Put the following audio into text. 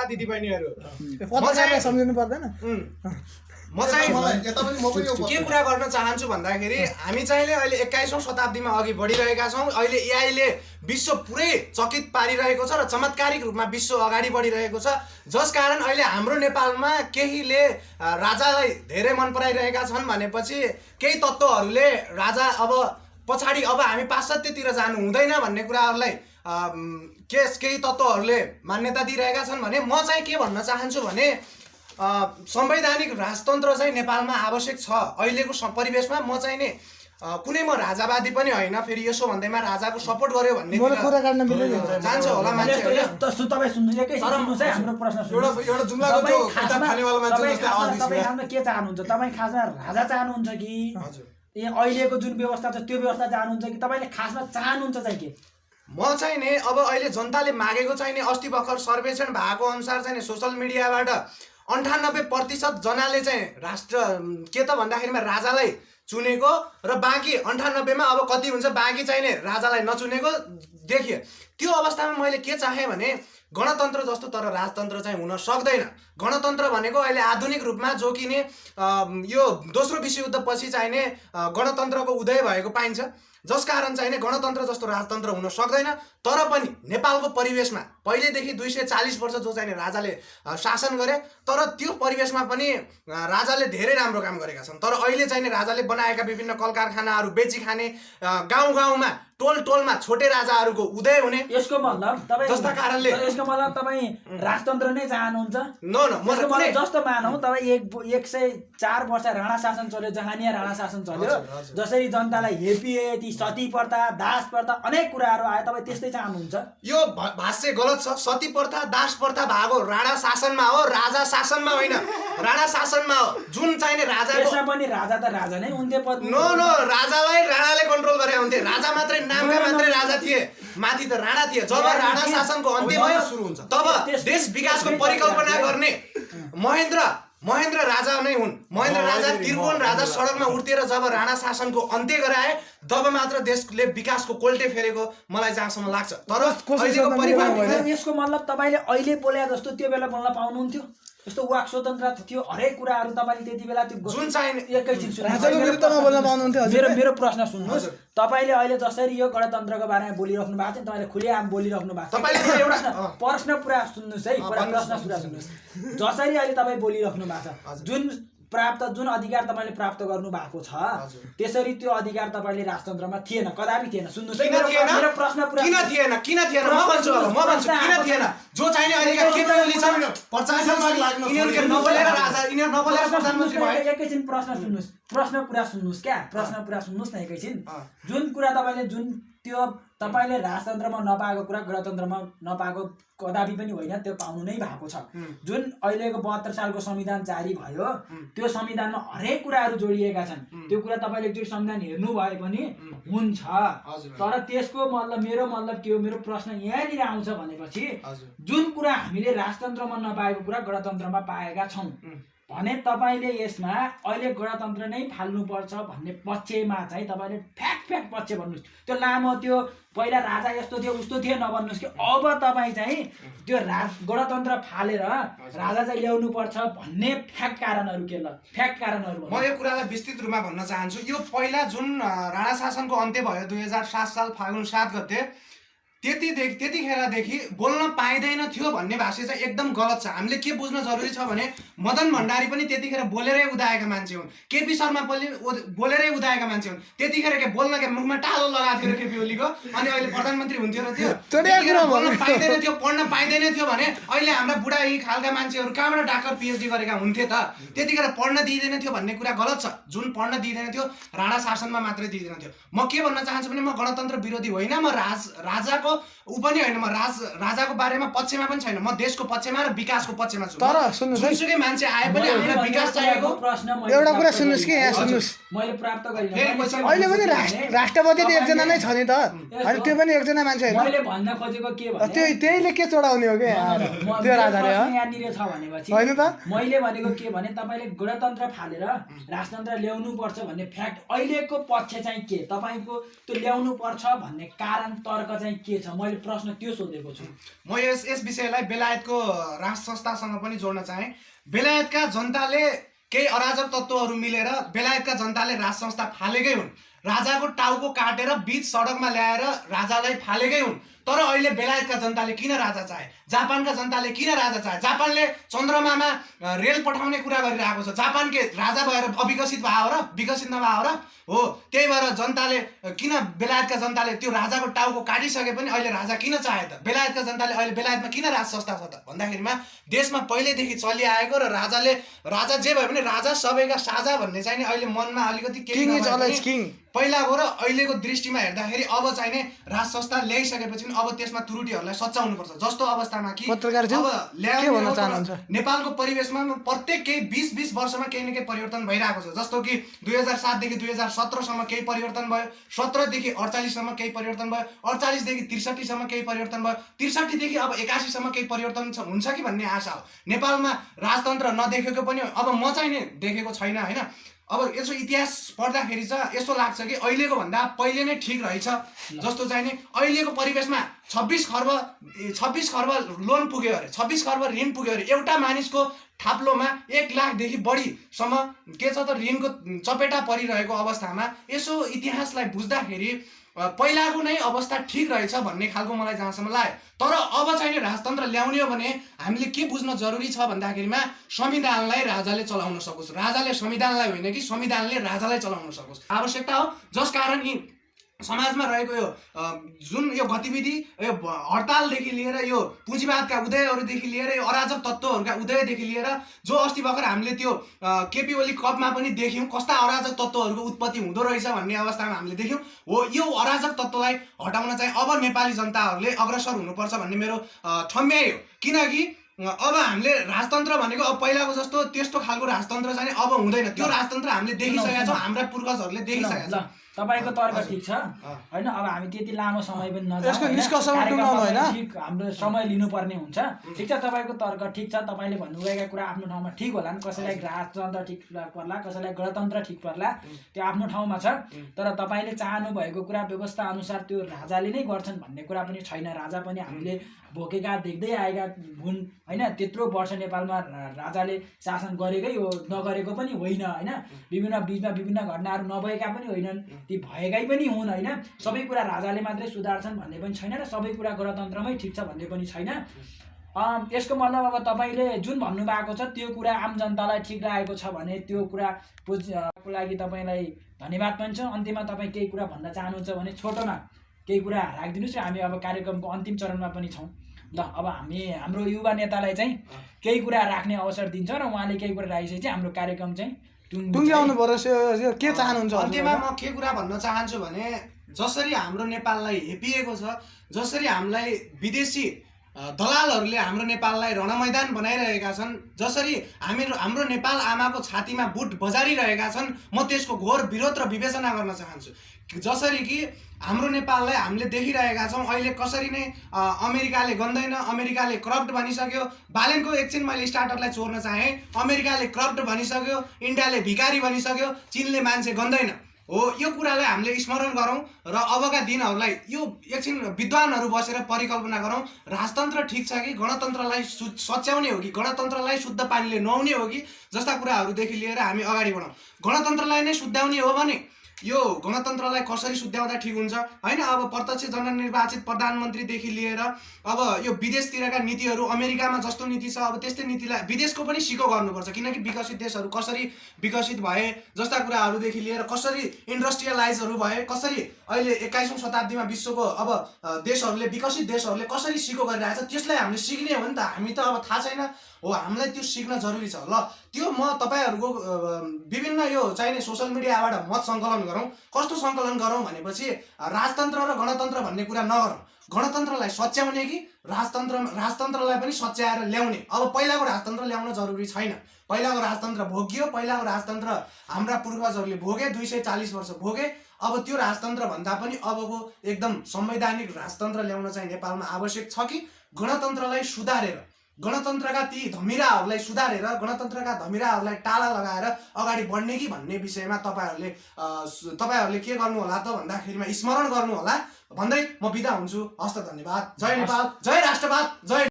दिदीबहिनीहरू पत्रकारलाई सम्झिनु पर्दैन म चाहिँ के कुरा गर्न चाहन्छु भन्दाखेरि हामी चाहिँ अहिले 21औं शताब्दीमा अघि बढिरहेका छौँ। अहिले एआईले विश्व पुरै चकित पारिरहेको छ र चमत्कारिक रूपमा विश्व अगाडि बढिरहेको छ। जसकारण अहिले हाम्रो नेपालमा केहीले राजालाई धेरै मन पराइरहेका छन् भनेपछि केही तत्त्वहरूले राजा अब पछाडि अब हामी पाश्चात्यतिर जानु हुँदैन भन्ने कुराहरूलाई केही तत्त्वहरूले मान्यता दिइरहेका छन् भने म चाहिँ के भन्न चाहन्छु भने संवैधानिक राजतन्त्र चाहिँ नेपालमा आवश्यक छ। अहिलेको परिवेशमा म चाहिँ नि कुनै म राजावादी पनि होइन, फेरि यसो भन्दैमा राजाको सपोर्ट गर्यो भन्ने जान्छ होला मान्छेहरूले। तपाईँ सुन्नु सुन्नुहोस् है हाम्रो प्रश्न तपाईँ के चाहनुहुन्छ? तपाईँ खासमा राजा चाहनुहुन्छ कि अहिलेको जुन व्यवस्था छ त्यो व्यवस्था चाहनुहुन्छ कि तपाईँले खासमा चाहनुहुन्छ चाहिँ के? म चाहिँ नि अब अहिले जनताले मागेको चाहिँ नि अस्ति भर्खर सर्वेक्षण भएको अनुसार चाहिँ नि सोसल मिडियाबाट 98% जनाले चाहिँ राष्ट्र के त भन्दाखेरिमा राजालाई चुनेको र बाँकी 98 मा अब कति हुन्छ बाँकी चाहिँ नि राजालाई नचुनेको देखियो। त्यो अवस्थामा मैले के चाहेँ भने गणतन्त्र जस्तो तर राजतन्त्र चाहिँ हुन सक्दैन। गणतन्त्र भनेको अहिले आधुनिक रूपमा जो कि नि यो दोस्रो विश्वयुद्धपछि चाहिँ नि गणतन्त्रको उदय भएको पाइन्छ। जसकारण चाहिँ नि गणतन्त्र जस्तो राजतन्त्र हुन सक्दैन। तर पनि नेपालको परिवेशमा पहिलेदेखि 240 वर्ष जो चाहिँ राजाले शासन गरे, तर त्यो परिवेशमा पनि राजाले धेरै राम्रो काम गरेका छन्। तर अहिले चाहिँ राजाले बनाएका विभिन्न कल कारखानाहरू बेची खाने, गाउँ गाउँमा टोल टोलमा छोटे राजाहरूको उदय हुने, यसको मतलब तपाईँ जस्ता कारणले यसको मतलब तपाईँ राजतन्त्र नै चाहनुहुन्छ? नो म जस्तो मानौँ तपाईँ 104 वर्ष राणा शासन चल्यो, जहानिया राणा शासन चल्यो, जसरी जनतालाई हेपिए सती प्रथा दास प्रथा अनेक कुराहरू आयो, तपाईँ त्यस्तै चाहनुहुन्छ? यो भाष्य गलत छ। सती प्रथा दास प्रथा भएको राणा शासनमा हो, राजा शासनमा होइन। राणा शासनमा हो जुन चाहिने राजा पनि राजा त राजा नै हुन्थे। नो राजालाई राणाले कन्ट्रोल गरे हुन्थे। राजा मात्रै नामका मात्रै राजा थिए, माथि त राणा थिए। जब राणा शासनको अन्त्य भयो तब देश विकासको परिकल्पना गर्ने महेन्द्र राजा नै हुन्। महेन्द्र राजा त्रिभुवन राजा सडकमा उठ्थेर जब राणा शासनको अन्त्य गराए तब मात्र देशले विकासको कोल्टे फेरेको मलाई जहाँसम्म लाग्छ। तर यसको मतलब तपाईँले अहिले बोले जस्तो त्यो बेला बोल्न पाउनुहुन्थ्यो? यस्तो वाक स्वतन्त्रता थियो, हरेक कुराहरू तपाईँले त्यति बेला त्यो जुन चाहिँ एकैछिन सुन्नु। मेरो प्रश्न सुन्नुहोस्। तपाईँले अहिले जसरी यो गणतन्त्रको बारेमा बोलिराख्नु भएको छ, तपाईँले खुलेआम बोलिराख्नु भएको छ। प्रश्न पुरा सुन्नुहोस् है, प्रश्न पुरा सुन्नुहोस्। जसरी अहिले तपाईँ बोलिराख्नु भएको छ, जुन अधिकार तपाईँले प्राप्त गर्नु भएको छ, त्यसरी त्यो अधिकार तपाईँले राजतन्त्रमा थिएन, कदापि थिएन। सुन्नुहोस् है मेरो प्रश्न पुरा किन थिएन म भन्छु किन थिएन। जो चाहिँ अहिलेका केपी छन् 50 साल लाग्नु यिनीहरुले नबोलेर राजा यिनीहरु नबोलेर प्रधानमन्त्री भए। एकैछिन प्रश्न सुन्नुहोस्, प्रश्न पुरा सुन्नुहोस् क्या, प्रश्न पुरा सुन्नुहोस् न एकैछिन। जुन कुरा तपाईँले त्यो तपाईले राजतन्त्रमा नपाएको कुरा गणतन्त्रमा नपाएको कदापि पनि होइन, त्यो पाउनु नै भएको छ। जुन अहिलेको 72 सालको संविधान जारी भयो, त्यो संविधानमा हरेक कुराहरू जोडिएका छन्। त्यो कुरा तपाईले एकचोटि संविधान हेर्नु भए पनि हुन्छ। तर त्यसको मतलब मेरो मतलब के हो, मेरो प्रश्न यहाँनिर आउँछ भनेपछि जुन कुरा हामीले राजतन्त्रमा नपाएको कुरा गणतन्त्रमा पाएका छौँ भने तपाईले यसमा अहिले गणतन्त्र नै फाल्नुपर्छ भन्ने पक्षमा चाहिँ तपाईले फ्याक्ट पक्ष भन्नुस्। त्यो लामो त्यो पहिला राजा यस्तो थियो उस्तो थियो नभन्नुस् कि अब तपाईँ चाहिँ त्यो गणतन्त्र फालेर राजा चाहिँ ल्याउनु पर्छ भन्ने फ्याक्ट कारणहरू के ल? फ्याक्ट कारणहरू म यो कुरालाई विस्तृत रूपमा भन्न चाहन्छु। यो पहिला जुन राणा शासनको अन्त्य भयो 2007 साल फागुन 7 गते, त्यतिखेरदेखि बोल्न पाइँदैन थियो भन्ने भाष्य चाहिँ एकदम गलत छ। हामीले के बुझ्न जरुरी छ भने मदन भण्डारी पनि त्यतिखेर बोलेरै उदाएका मान्छे हुन्, केपी शर्मा पनि बोलेरै उदाएका मान्छे हुन्। त्यतिखेर के बोल्न के मुखमा टालो लगाएको थियो केपी ओलीको, अनि अहिले प्रधानमन्त्री हुन्थ्यो र त्यो बोल्न पाइँदैन थियो, पढ्न पाइँदैन थियो भने अहिले हाम्रा बुढा यी खालका मान्छेहरू कहाँबाट डाक्टर पिएचडी गरेका हुन्थे त? त्यतिखेर पढ्न दिइँदैन थियो भन्ने कुरा गलत छ। जुन पढ्न दिइँदैन थियो राणा शासनमा मात्रै दिइँदैन थियो। म के भन्न चाहन्छु भने म गणतन्त्र विरोधी होइन, म राजाको ऊ पनि होइन, म राजाको बारेमा पक्षमा पनि छैन, म देशको पक्षमा र विकासको पक्षमा छु। तर सुन्नुस्, जुनसुकै मान्छे आए पनि हामीलाई विकास चाहिएको। एउटा कुरा सुन्नुस् कि यहाँ सुन्नुस्, मैले प्राप्त गरिन अहिले पनि राष्ट्रपति त एकजना नै छ नि त, अनि त्यो पनि एकजना मान्छे होइन। मैले भन्न खोजेको के भने त्यहीले के चढाउने हो के त्यो राजाले यहाँनिर छ भनेपछि होइन त? मैले भनेको के भने तपाईले गणतन्त्र फालेर राजतन्त्र ल्याउनु पर्छ भन्ने फ्याक्ट अहिलेको पक्ष चाहिँ के, तपाईको त्यो ल्याउनु पर्छ भन्ने कारण तर्क चाहिँ के के छ? मैले प्रश्न त्यो सोधेको छु। म यस विषयलाई बेलायतको राष्ट्र संस्थासँग पनि जोड्न चाहेँ। बेलायतका जनताले केही अराजक तत्त्वहरू मिलेर बेलायतका जनताले राज संस्था फालेकै हुन्। राजाको टाउको काटेर बीच सडकमा ल्याएर राजालाई फालेकै हुन्। तर अहिले बेलायतका जनताले किन राजा चाहे? जापानका जनताले किन राजा चाहे? जापानले चन्द्रमामा रेल पठाउने कुरा गरिरहेको छ। जापान के राजा भएर अविकसित भयो र? विकसित नभयो र? हो, त्यही भएर जनताले किन बेलायतका जनताले त्यो राजाको टाउको काटिसके पनि अहिले राजा किन चाहे त? बेलायतका जनताले अहिले बेलायतमा किन राज संस्था छ त भन्दाखेरिमा देशमा पहिल्यैदेखि चलिआएको र राजा जे भयो भने राजा सबैका साझा भन्ने चाहिँ नि अहिले मनमा अलिकति पहिलाको र अहिलेको दृष्टिमा हेर्दाखेरि अब चाहिँ नि राज संस्था ल्याइसकेपछि अब त्यसमा त्रुटिहरूलाई सच्याउनुपर्छ। जस्तो अवस्थामा कि अब नेपालको परिवेशमा प्रत्येक केही 20-20 वर्षमा केही न केही परिवर्तन भइरहेको छ। जस्तो कि 2007 देखि 2017 सम्म केही परिवर्तन भयो, 17 देखि 48 सम्म केही परिवर्तन भयो, 48 देखि 63 सम्म केही परिवर्तन भयो, 63 देखि अब 81 सम्म केही परिवर्तन हुन्छ कि भन्ने आशा हो। नेपालमा राजतन्त्र नदेखेको पनि अब म चाहिँ नि देखेको छैन होइन। अब यसो इतिहास पढ्दाखेरि चाहिँ यस्तो लाग्छ कि अहिलेको भन्दा पहिले नै ठिक रहेछ। जस्तो चाहिँ नि अहिलेको परिवेशमा 26 खर्ब लोन पुग्यो अरे, 26 खर्ब ऋण पुग्यो अरे। एउटा मानिसको थाप्लोमा 1 लाखदेखि बढीसम्म के छ त ऋणको चपेटा परिरहेको अवस्थामा यसो इतिहासलाई बुझ्दाखेरि पहिलाको नै अवस्था ठिक रहेछ भन्ने खालको मलाई जहाँसम्म लाग्यो। तर अब चाहिँ नि राजतन्त्र ल्याउने हो भने हामीले के बुझ्न जरुरी छ भन्दाखेरिमा संविधानलाई राजाले चलाउन सकोस्। राजाले संविधानलाई होइन कि संविधानले राजालाई चलाउन सकोस् आवश्यकता हो। जसकारण यी समाजमा रहेको यो जुन यो गतिविधि यो हडतालदेखि लिएर यो पुँजीवादका उदयहरूदेखि लिएर यो अराजक तत्त्वहरूका उदयदेखि लिएर जो अस्ति भर्खर हामीले त्यो केपी ओली कपमा पनि देख्यौँ कस्ता अराजक तत्त्वहरूको उत्पत्ति हुँदो रहेछ भन्ने अवस्थामा हामीले देख्यौँ। हो, यो अराजक तत्त्वलाई हटाउन चाहिँ अब नेपाली जनताहरूले अग्रसर हुनुपर्छ भन्ने मेरो ठम्याइ हो। किनकि अब हामीले राजतन्त्र भनेको अब पहिलाको जस्तो त्यस्तो खालको राजतन्त्र चाहिँ अब हुँदैन। त्यो राजतन्त्र हामीले देखिसकेका छौँ, हाम्रा पूर्वजहरूले देखिसकेका छन्। तपाईको तर्क ठिक छ हैन। अब हामी त्यति लामो समय पनि नजाऊ, यसको निष्कर्षमा पुग्नु हैन, ठिक हाम्रो समय लिनुपर्ने हुन्छ। ठिक छ, तपाईको तर्क ठिक छ, तपाईले भन्नुभएका कुरा आफ्नो ठाउँमा ठिक होलान्। कसैलाई राजतन्त्र ठिक पर्ला, कसैलाई गणतन्त्र ठिक पर्ला, त्यो आफ्नो ठाउँमा छ। तर तपाईले चाहनु भएको कुरा व्यवस्था अनुसार त्यो राजाले नै गर्छन् भन्ने कुरा पनि छैन। राजा पनि हामीले भोकेका देख्दै आएका हुन् हैन। त्यत्रो वर्ष नेपालमा राजाले शासन गरेकै हो, नगरेको पनि होइन हैन। विभिन्न बीचमा विभिन्न घटनाहरू नभएका पनि होइनन्, ती भएकै पनि हुन् हैन। सबै कुरा राजाले मात्रै सुधार्छन् भन्ने पनि छैन र सबै कुरा गणतन्त्रमै ठिक छ भन्ने पनि छैन। यसको मतलब अब तपाईले जुन भन्नुभएको छ त्यो कुरा आम जनतालाई ठिक लागेको छ भने त्यो कुराको लागि तपाईलाई धन्यवाद पनि छ। अन्त्यमा तपाईँ केही कुरा भन्न चाहनुहुन्छ भने छोटोमा केही कुरा राखिदिनुहोस्। हामी अब कार्यक्रमको अन्तिम चरणमा पनि छौँ। ल, अब हामी हाम्रो युवा नेतालाई चाहिँ केही कुरा राख्ने अवसर दिन्छ र उहाँले केही कुरा राखिसकेपछि हाम्रो कार्यक्रम चाहिँ टुङ्ग्याउनु पर्यो। के चाहनुहुन्छ? अन्त्यमा म के कुरा भन्न चाहन्छु भने जसरी हाम्रो नेपाललाई हेपिएको छ, जसरी हामीलाई विदेशी दलालहरूले हाम्रो नेपाललाई रणमैदान बनाइरहेका छन्, जसरी हाम्रो नेपाल आमाको छातीमा बुट बजारिरहेका छन्, म त्यसको घोर विरोध र विवेचना गर्न चाहन्छु। जसरी कि हाम्रो नेपाललाई हामीले देखिरहेका छौँ अहिले कसरी नै अमेरिकाले गन्दैन, अमेरिकाले करप्ट भनिसक्यो। बालेनको एकछिन मैले स्टार्टरलाई चोर्न चाहेँ। अमेरिकाले करप्ट भनिसक्यो, इन्डियाले भिखारी भनिसक्यो, चीनले मान्छे गन्दैन। हो, यो कुरालाई हामीले स्मरण गरौँ र अबका दिनहरूलाई यो एकछिन विद्वानहरू बसेर परिकल्पना गरौँ। राजतन्त्र ठिक छ कि गणतन्त्रलाई सच्याउने हो कि गणतन्त्रलाई शुद्ध पानीले नुहाउने हो कि जस्ता कुराहरूदेखि लिएर हामी अगाडि बढौँ। गणतन्त्रलाई नै शुद्ध्याउने हो भने यो गणतन्त्रलाई कसरी शुद्ध्याउँदा ठिक हुन्छ हैन। अब प्रत्यक्ष जननिर्वाचित प्रधानमन्त्रीदेखि लिएर अब यो विदेशतिरका नीतिहरू अमेरिकामा जस्तो नीति छ अब त्यस्तै नीतिलाई विदेशको पनि सिको गर्नुपर्छ। किनकि विकसित देशहरू कसरी विकसित भए जस्ता कुराहरूदेखि लिएर कसरी इन्डस्ट्रियलाइजहरू भए, कसरी अहिले 21औं शताब्दीमा विश्वको अब देशहरूले विकसित देशहरूले कसरी सिको गरिरहेछ त्यसलाई हामीले सिक्ने हो नि त। हामी त अब थाहा छैन हो, हामीलाई त्यो सिक्न जरुरी छ। ल, त्यो म तपाईहरूको विभिन्न यो चाहिने सोसल मिडियाबाट मत सङ्कलन गरौँ। कस्तो सङ्कलन गरौँ भनेपछि राजतन्त्र र गणतन्त्र भन्ने कुरा नगरौँ। गणतन्त्रलाई सच्याउने कि राजतन्त्रलाई पनि सच्याएर ल्याउने। अब पहिलाको राजतन्त्र ल्याउन जरुरी छैन। पहिलाको राजतन्त्र भोगियो, पहिलाको राजतन्त्र हाम्रा पूर्वजहरूले भोगे, 240 वर्ष भोगे। अब त्यो राजतन्त्र भन्दा पनि अबको एकदम संवैधानिक राजतन्त्र ल्याउन चाहिँ नेपालमा आवश्यक छ कि गणतन्त्रलाई सुधारेर, गणतन्त्रका ती धमिराहरूलाई सुधारेर, गणतन्त्रका धमिराहरूलाई टाला लगाएर अगाडि बढ्ने कि भन्ने विषयमा तपाईहरूले के गर्नु होला त भन्दाखेरिमा स्मरण गर्नु होला। भन्दै म बिदा हुन्छु। हस्त धन्यवाद। जय नेपाल, जय राष्ट्रवाद, जय